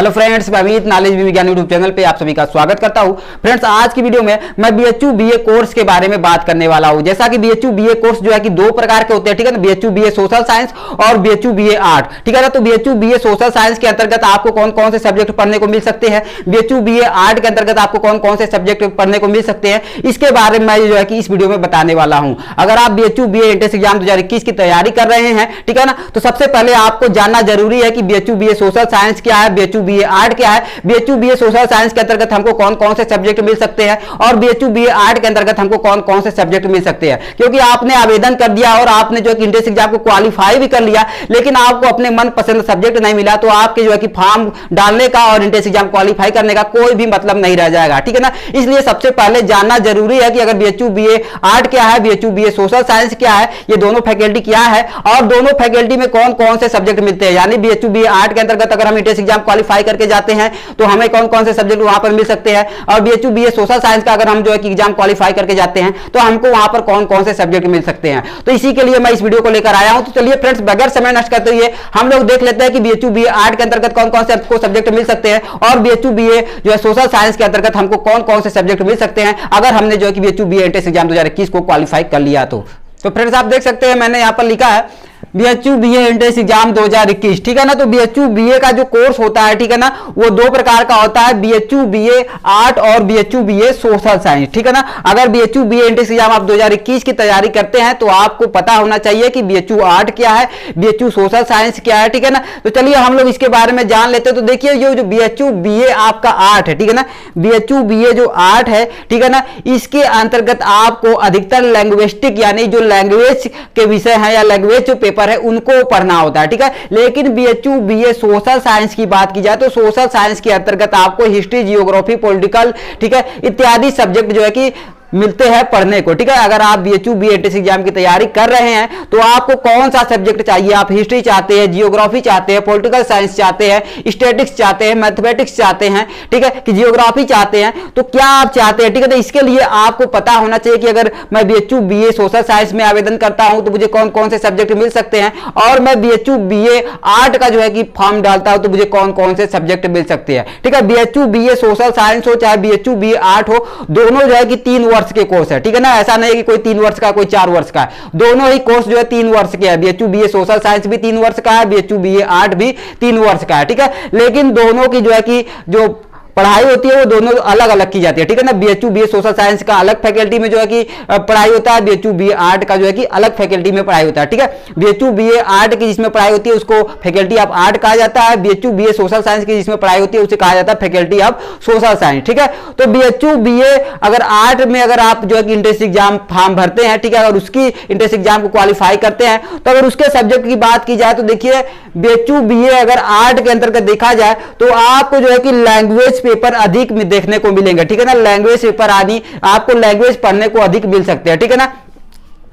Hello friends, मैं Amit knowledge विज्ञान YouTube channel पे आप सभी का स्वागत करता हूं। फ्रेंड्स, आज की वीडियो में मैं बीएचयू बीए कोर्स के बारे में बात करने वाला हूं। जैसा कि बीएचयू बीए कोर्स जो है कि दो प्रकार के होते हैं, ठीक है ना। बीएचयू बीए सोशल साइंस और बीएचयू बीए आर्ट, ठीक है ना। तो बीएचयू बीए सोशल साइंस के अंतर्गत आपको कौन कौन से सब्जेक्ट पढ़ने को मिल सकते हैं, बीएचयू बीए आर्ट के अंतर्गत आपको कौन कौन से सब्जेक्ट पढ़ने को मिल सकते हैं, इसके बारे में मैं जो है कि इस वीडियो में बताने वाला हूं। अगर आप बीएचयू बीए एंट्रेंस एग्जाम 2021 की तैयारी कर रहे हैं, ठीक है ना, तो सबसे पहले आपको जानना जरूरी है कि बीएचयू बीए सोशल साइंस क्या है, बीएचयू बीए आर्ट क्या है, बीएचयू बीए सोशल साइंस के अंतर्गत हमको कौन कौन से सब्जेक्ट मिल सकते हैं और बीएचयू बीए आर्ट के अंतर्गत हमको कौन कौन से सब्जेक्ट मिल सकते हैं। क्योंकि आपने आवेदन कर दिया और आपने जो है एंट्रेंस एग्जाम को क्वालिफाई भी कर लिया, लेकिन आपको अपने मनपसंद सब्जेक्ट नहीं मिला, तो आपके जो है कि फॉर्म डालने का और एंट्रेंस एग्जाम क्वालिफाई करने का कोई भी मतलब नहीं रह जाएगा, ठीक है ना। इसलिए सबसे पहले जानना जरूरी है कि अगर बीएचयू बीए आर्ट क्या है, बीएचयू बीए सोशल साइंस क्या है, ये दोनों फैकल्टी क्या है और दोनों फैकल्टी में कौन कौन से सब्जेक्ट मिलते हैं। यानी बीएचयू बीए आर्ट के अंतर्गत अगर हम एंट्रेंस एग्जाम क्वालिफाई करके जाते हैं तो हमें कौन कौन से सब्जेक्ट वहां पर मिल सकते हैं, और बीएचयू बीए सोशल साइंस का अगर हम जो है कि एग्जाम क्वालिफाई करके जाते हैं तो हमको वहां पर कौन कौन से सब्जेक्ट मिल सकते हैं। तो इसी के लिए मैं इस वीडियो को लेकर आया हूं। तो चलिए फ्रेंड्स, बगैर समय नष्ट करते हुए हम लोग देख लेते हैं कि बीएचयू बीए आर्ट के अंतर्गत कौन कौन से आपको सब्जेक्ट मिल सकते हैं और बीएचयू बीए जो है सोशल साइंस के अंतर्गत हमको कौन कौन से सब्जेक्ट मिल सकते हैं अगर हमने जो है कि बीएचयू बीए एंट्रेंस एग्जाम 2021 को क्वालिफाई कर लिया। तो फ्रेंड्स, आप देख सकते हैं मैंने यहां पर लिखा है बीएचयू बीए एंट्रेंस एग्जाम 2021, ठीक है ना। तो बीएचयू बीए का जो कोर्स होता है, ठीक है ना, वो दो प्रकार का होता है, बीएचयू बीए आर्ट और बीएचयू बीए सोशल साइंस, ठीक है ना। अगर बीएचयू बीए एंट्रेंस एग्जाम आप 2021 की तैयारी करते हैं तो आपको पता होना चाहिए कि बीएचयू आर्ट क्या है, बीएचयू सोशल साइंस क्या है, ठीक है ना। तो चलिए हम लोग इसके बारे में जान लेते हैं। तो देखिए, ये जो बीएचयू बीए आपका आर्ट है, ठीक है ना, बीएचयू बीए जो आर्ट है, ठीक है ना, इसके अंतर्गत आपको अधिकतर लैंग्विस्टिक यानी जो लैंग्वेज के विषय है या लैंग्वेज जो पेपर है उनको पढ़ना होता है, ठीक है। लेकिन बीएचयू बीए सोशल साइंस की बात की जाए तो सोशल साइंस के अंतर्गत आपको हिस्ट्री, जियोग्राफी, पॉलिटिकल, ठीक है, इत्यादि सब्जेक्ट जो है कि मिलते हैं पढ़ने को, ठीक है। अगर आप बीएचयू बीए एंट्रेंस एग्जाम की तैयारी कर रहे हैं तो आपको कौन सा सब्जेक्ट चाहिए, आप हिस्ट्री चाहते हैं, जियोग्राफी चाहते हैं, पॉलिटिकल साइंस चाहते हैं, स्टैटिस्टिक्स चाहते हैं, मैथमेटिक्स चाहते हैं, ठीक है, कि जियोग्राफी चाहते हैं, तो क्या आप चाहते हैं, ठीक है। तो इसके लिए आपको पता होना चाहिए कि अगर मैं बीएचयू बीए सोशल साइंस में आवेदन करता हूं तो मुझे कौन कौन से सब्जेक्ट मिल सकते हैं, और मैं बीएचयू बीए आर्ट का जो है कि फॉर्म डालता हूं तो मुझे कौन कौन से सब्जेक्ट मिल सकते हैं, ठीक है। बीएचयू बीए सोशल साइंस हो चाहे बीएचयू बीए आर्ट हो, दोनों जो है कि 3 वर्ष के कोर्स है, ठीक है ना। ऐसा नहीं कि कोई 3 वर्ष का कोई 4 वर्ष का है, दोनों ही कोर्स जो है 3 वर्ष के है। बीएचयू बीए सोशल साइंस भी 3 वर्ष का है, बीएचयू बीए आर्ट भी 3 वर्ष का है, ठीक है। लेकिन दोनों की जो है कि जो पढ़ाई होती है वो दोनों अलग अलग की जाती है, ठीक है ना। बीएचयू बीए सोशल साइंस का अलग फैकल्टी में जो है कि पढ़ाई होता है, बीएचयू बीए आर्ट का जो है कि अलग फैकल्टी में पढ़ाई होता है, ठीक है। बीएचयू बीए आर्ट की जिसमें पढ़ाई होती है उसको फैकल्टी ऑफ आर्ट कहा जाता है, बीएचयू बीए सोशल साइंस की जिसमें पढ़ाई होती है उसे कहा जाता है फैकल्टी ऑफ सोशल साइंस, ठीक है। तो बीएचयू बीए अगर आर्ट में अगर आप जो है कि एंट्रेंस एग्जाम फॉर्म भरते हैं, ठीक है, अगर उसकी एंट्रेंस एग्जाम को क्वालिफाई करते हैं तो अगर उसके सब्जेक्ट की बात की जाए तो देखिए, बीएचयू बीए अगर आर्ट के अंतर्गत देखा जाए तो आपको जो है कि लैंग्वेज पेपर अधिक देखने को मिलेंगे, ठीक है ना। लैंग्वेज पेपर आदि आपको लैंग्वेज पढ़ने को अधिक मिल सकते हैं, ठीक है ना।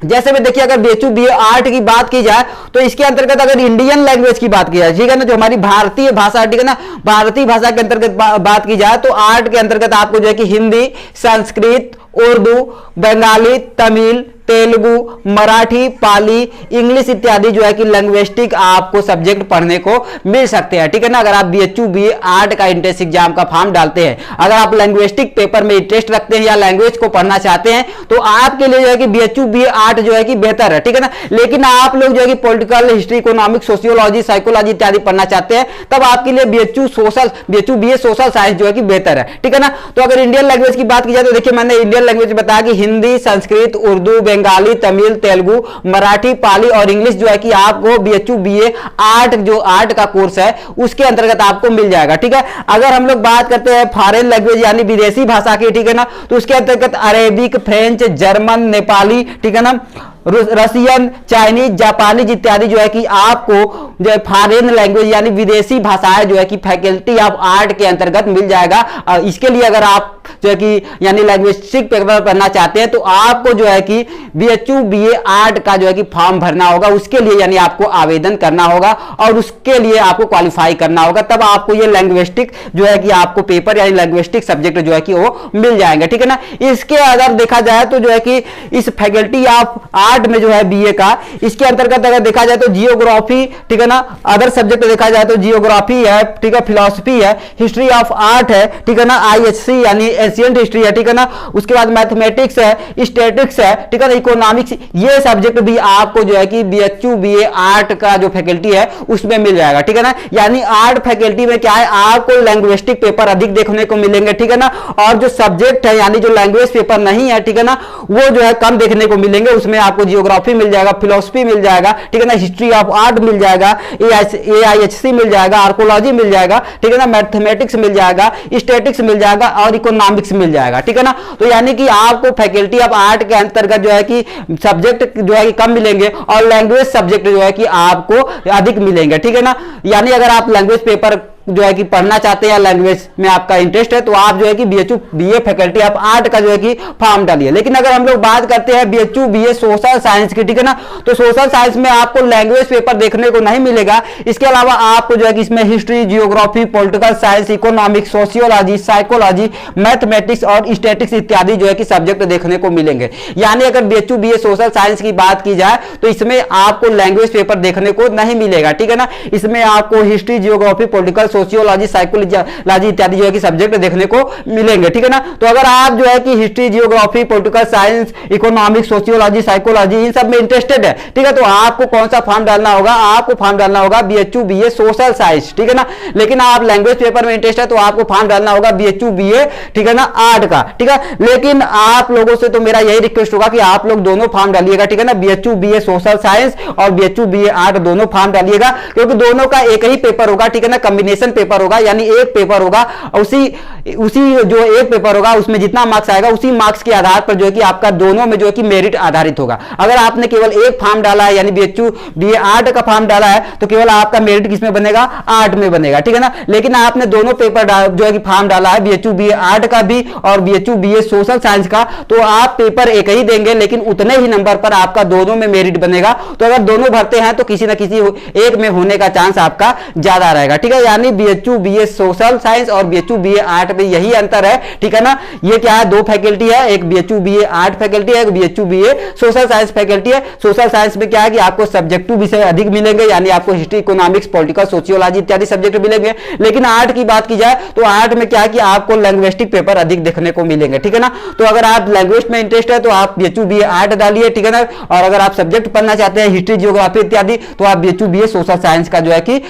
जैसे में देखिए, अगर बीएचयू बीए आर्ट की बात की जाए तो इसके अंतर्गत अगर इंडियन लैंग्वेज की बात की जाए, ठीक है ना, जो हमारी भारतीय भाषा, ठीक है ना, भारतीय भाषा के अंतर्गत बात की जाए तो आर्ट के अंतर्गत आपको जो है कि हिंदी, संस्कृत, उर्दू, बंगाली, तमिल, तेलुगु, मराठी, पाली, इंग्लिश इत्यादि जो है कि लैंग्विस्टिक आपको सब्जेक्ट पढ़ने को मिल सकते हैं, ठीक है ना। अगर आप बीएचयू बीए आर्ट का एंट्रेंस एग्जाम का फॉर्म डालते हैं, अगर आप लैंग्विस्टिक पेपर में इंटरेस्ट रखते हैं या लैंग्वेज को पढ़ना चाहते हैं तो आपके लिए जो है कि बीएचयू बीए आर्ट जो है कि बेहतर है, ठीक है ना। लेकिन आप लोग जो है कि political, history, economics, sociology, psychology इत्यादि पढ़ना चाहते हैं तब आपके लिए बीएचयू बीए सोशल साइंस जो है कि बेहतर है, ठीक है ना। तो अगर इंडियन लैंग्वेज की बात की जाए तो देखिए, मैंने इंडियन लैंग्वेज बताया कि हिंदी, संस्कृत, उर्दू, बंगाली, तमिल, तेलुगु, मराठी, पाली और इंग्लिश जो है कि आपको बीएचयू बीए आर्ट जो आर्ट का कोर्स है उसके अंतर्गत आपको मिल जाएगा, ठीक है। अगर हम लोग बात करते हैं फॉरेन लैंग्वेज यानी विदेशी भाषा की, ठीक है ना, तो उसके अंतर्गत अरेबिक, फ्रेंच, जर्मन, नेपाली, ठीक है ना, रसियन, चाइनीज, जापानीज इत्यादि जो है कि आपको जो है फॉरेन लैंग्वेज यानी विदेशी भाषाएं जो है कि फैकल्टी ऑफ आर्ट के अंतर्गत मिल जाएगा। इसके लिए अगर आप जो है कि यानी लैंग्विस्टिक पेपर पढ़ना चाहते हैं तो आपको जो है कि बीएचयू बीए आर्ट का जो है कि फॉर्म भरना होगा। उसके लिए यानी आपको आवेदन करना होगा और उसके लिए आपको क्वालिफाई करना होगा, तब आपको ये लैंग्विस्टिक जो है कि आपको पेपर यानी लैंग्विस्टिक सब्जेक्ट जो है कि वो मिल जाएंगे, ठीक है ना। इसके अगर देखा जाए तो जो है कि इस फैकल्टी ऑफ आर्ट में जो है बीए का, इसके अंतर्गत अगर देखा जाए तो जियोग्राफी, ठीक है ना, अदर सब्जेक्ट देखा जाए तो जियोग्राफी है, ठीक है, फिलॉसफी है, हिस्ट्री ऑफ आर्ट है, ठीक है ना, आईएचसी यानी एशियंट हिस्ट्री है, ठीक है ना, उसके बाद मैथमेटिक्स है, स्टैटिक्स है, ठीक है ना, इकोनॉमिक्स, ये सब्जेक्ट भी आपको जो है कि बीएचयू बीए आर्ट का जो फैकल्टी है उसमें मिल जाएगा, ठीक है ना। यानी आर्ट फैकल्टी में क्या है, आपको लैंग्विस्टिक पेपर अधिक देखने को मिलेंगे, ठीक है ना, और जो सब्जेक्ट है यानी जो लैंग्वेज पेपर नहीं है, ठीक है ना, वो जो है कम देखने को मिलेंगे। उसमें आपको जियोग्राफी मिल जाएगा, फिलोसफी मिल जाएगा, ठीक है ना, हिस्ट्री ऑफ आर्ट मिल जाएगा, एआईएचसी मिल जाएगा, आर्कोलॉजी मिल जाएगा, ठीक है ना, मैथमेटिक्स मिल जाएगा, स्टैटिक्स मिल जाएगा और इकोनॉमिक्स मिल जाएगा, ठीक है ना। तो यानी कि आपको फैकल्टी ऑफ आर्ट के अंतर्गत जो है कि सब्जेक्ट जो है कि कम मिलेंगे और लैंग्वेज सब्जेक्ट जो है कि आपको अधिक मिलेंगे, ठीक है ना। यानी अगर आप लैंग्वेज पेपर जो है कि पढ़ना चाहते हैं, लैंग्वेज में आपका इंटरेस्ट है, तो आप जो है कि BHU BA faculty of art का जो है कि फॉर्म डालिए। लेकिन अगर हम लोग बात करते हैं बीएचयू बीए सोशल साइंस की, ठीक है ना, तो सोशल साइंस में आपको लैंग्वेज पेपर देखने को नहीं मिलेगा। इसके अलावा आपको जो है कि इसमें history, geography, political science, economics, sociology, psychology, mathematics और स्टैटिक्स इत्यादि जो है कि सब्जेक्ट देखने को मिलेंगे। यानी अगर बीएचयू बीए सोशल साइंस की बात की जाए तो इसमें आपको लैंग्वेज पेपर देखने को नहीं मिलेगा, ठीक है ना। इसमें आपको history, geography, political, sociology, psychology इत्यादि जो है कि सब्जेक्ट देखने को मिलेंगे, ठीक है ना। तो अगर आप जो है कि history, geography, political science, economics, sociology, psychology in सब में इंटरेस्टेड है, ठीक है, तो आपको कौन सा फॉर्म डालना होगा, आपको फॉर्म डालना होगा बीएचयू बीए सोशल साइंस, ठीक है ना। लेकिन आप लैंग्वेज पेपर में इंटरेस्ट है तो आपको फॉर्म डालना होगा बीएचयू बीए, ठीक है ना, आर्ट का, ठीक है। लेकिन आप लोगों से तो मेरा यही रिक्वेस्ट होगा कि आप लोग दोनों फॉर्म डालिएगा, ठीक है ना, बीएचयू बीए सोशल साइंस और बीएचयू बीए आर्ट दोनों फॉर्म डालिएगा, क्योंकि दोनों का एक ही पेपर होगा, ठीक है ना, कॉम्बिनेशन पेपर होगा। यानी एक पेपर होगा, उसी जो एक पेपर होगा उसमें जितना मार्क्स आएगा उसी मार्क्स के आधार पर जो है कि आपका दोनों में जो है कि मेरिट आधारित होगा। अगर आपने केवल एक फॉर्म डाला है यानी बीएचयू बीए आर्ट का फॉर्म डाला है तो केवल आपका मेरिट किसमें बनेगा, आर्ट में बनेगा, ठीक है ना। लेकिन आपने दोनों पेपर जो है कि फॉर्म डाला है बीएचयू बीए आर्ट का भी और बीएचयू बीए सोशल साइंस का, तो आप पेपर एक ही देंगे लेकिन उतने ही नंबर पर आपका दोनों में मेरिट बनेगा। तो अगर दोनों भरते हैं तो किसी ना किसी एक में होने का चांस आपका ज्यादा रहेगा, ठीक है। यानी बीएचयू बीए सोशल साइंस और बीएचयू बीए आर्ट में यही अंतर है, ठीक है ना। ये क्या है, दो फैकल्टी है, एक बीएचयू बीए आर्ट फैकल्टी है, एक BHU BA social science faculty है। सोशल साइंस में क्या है कि आपको सब्जेक्टिव विषय अधिक मिलेंगे, यानी आपको हिस्ट्री, इकोनॉमिक्स, पॉलिटिकल, सोशियोलॉजी इत्यादि सब्जेक्ट मिलेंगे। लेकिन आर्ट की बात की जाए तो आर्ट में क्या है कि आपको लैंग्विस्टिक पेपर अधिक देखने को मिलेंगे, ठीक है ना। तो अगर आप लैंग्वेज में इंटरेस्ट है तो आप बीएचयू बीए आर्ट डालिए, ठीक है ना। और अगर आप सब्जेक्ट पढ़ना चाहते हैं हिस्ट्री, जियोग्राफी इत्यादि, तो आप बीएचयू बीए सोशल साइंस का जो है कि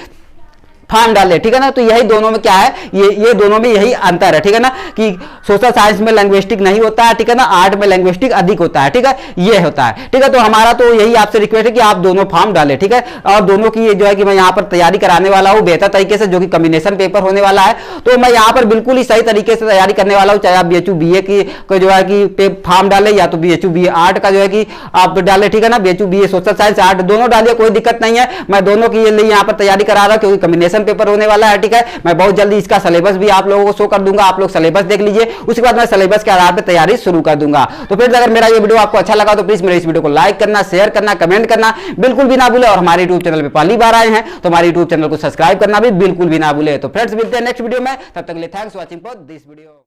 फॉर्म डाले, ठीक है ना। तो यही दोनों में क्या है, ये दोनों में यही अंतर है, ठीक है ना, कि सोशल साइंस में लैंग्विस्टिक नहीं होता है, ठीक है ना, आर्ट में लैंग्विस्टिक अधिक होता है, ठीक है, ये होता है, ठीक है। तो हमारा तो यही आपसे रिक्वेस्ट है कि आप दोनों फॉर्म डालें, ठीक है। और दोनों की जो है कि मैं यहाँ पर तैयारी कराने वाला हूँ बेहतर तरीके से, जो कि कॉम्बिनेशन पेपर होने वाला है। तो मैं यहाँ पर बिल्कुल ही सही तरीके से तैयारी करने वाला हूँ, चाहे आप बीएचयू बीए की जो है कि फॉर्म डाले या तो बीएचयू बीए आर्ट का जो है कि आप डाले, ठीक है ना, BHU BA social science art दोनों डालिए, कोई दिक्कत नहीं है। मैं दोनों के लिए यहाँ पर तैयारी करा रहा हूँ क्योंकि कॉम्बिनेशन पेपर होने वाला है, ठीक है। मैं बहुत जल्दी इसका सिलेबस भी आप लोगों को शो कर दूंगा, आप लोग सिलेबस देख लीजिए, उसके बाद मैं सिलेबस के आधार पर तैयारी शुरू कर दूंगा। तो फिर अगर मेरा ये वीडियो आपको अच्छा लगा तो प्लीज मेरे इस वीडियो को लाइक करना, शेयर करना, कमेंट करना बिल्कुल भी ना भूले। और हमारे यूट्यूब चैनल पे पहली बार आए हैं तो हमारे यूट्यूब चैनल को सब्सक्राइब करना भी बिल्कुल भी ना भूले। तो फ्रेंड्स मिलते हैं नेक्स्ट वीडियो में, तब तक के लिए thanks watching for this video.